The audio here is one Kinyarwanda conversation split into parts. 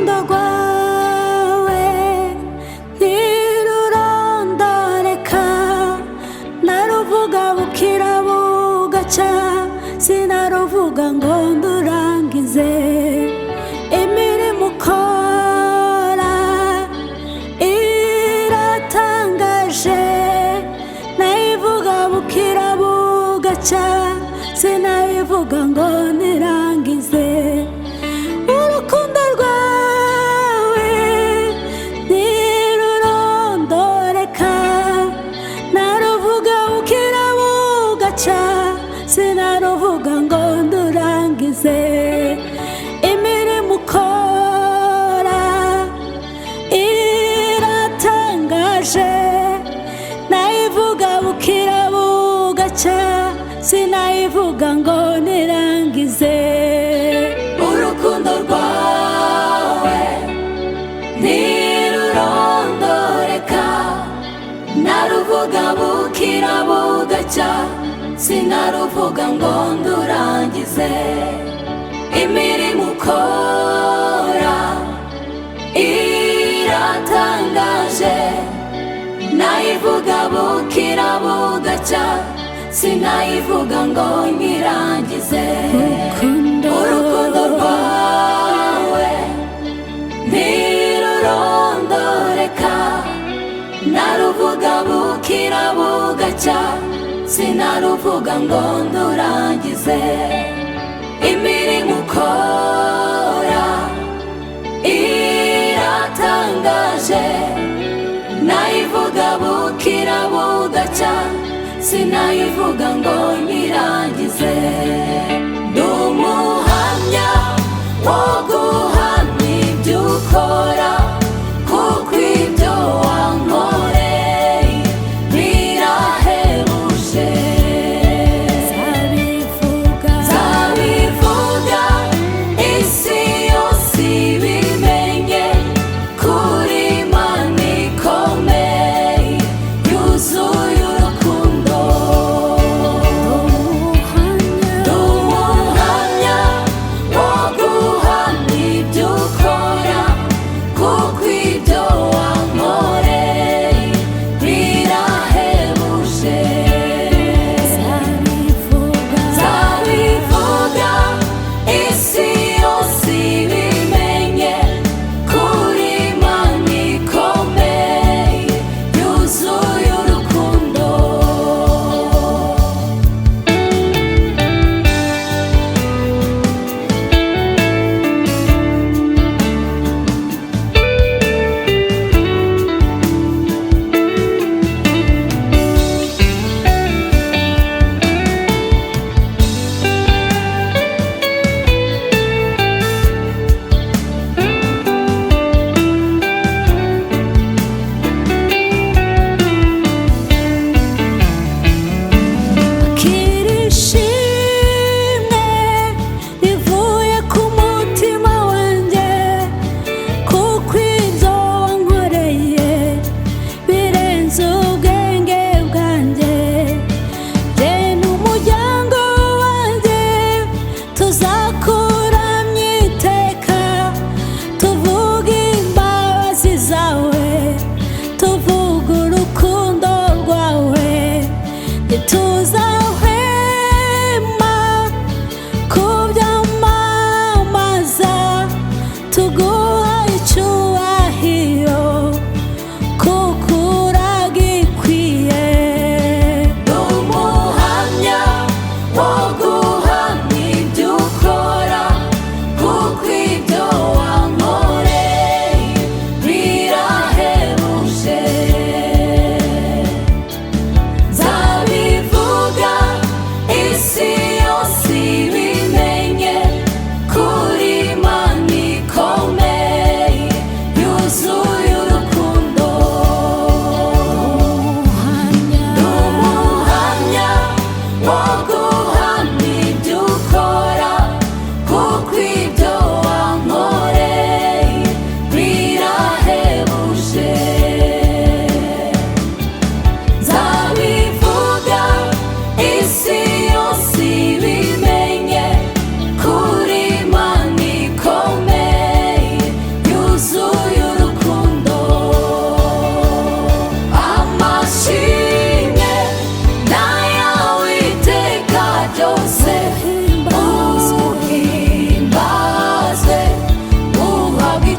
urukundo rwawe ntirurondoreka, naruvuga bukira bugaca, sinaruvuga ngo ndurangize. Imirimo ukora iratangaje, nayivuga bukira bugaca, sinayivuga ngo nirangize. Urukundo rwawe ntirurondoreka, naruvuga bukira bugaca, sinaruvuga ngo ndurangize. Imirimo ukora iratangaje, nayivuga bukira bugaca, sinayivuga ngo nirangize. Urukundo rwawe ntirurondoreka, naruvuga bukira bugaca, sinaruvuga ngo ndurangize. Imirimo ukora iratangaje, nayivuga bukira bugaca, sinayivuga ngo nyirangize. Urukundo rwawe ntirurondoreka, naruvuga bukira bugaca, sinaruvuga ngo ndurangize. Imirimo ukora iratangaje, nayivuga bukira bugaca, sinayivuga ngo nyirangize. Ndumuhamya wo guhamya ibyo ukora, kuko ibyo wankoreye birahebuje. Zabivuga isi yose ibimenye, kuri Imana ikomeye yuzuye urukundo. Ndumuhamya wo guhamya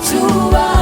cyubahiro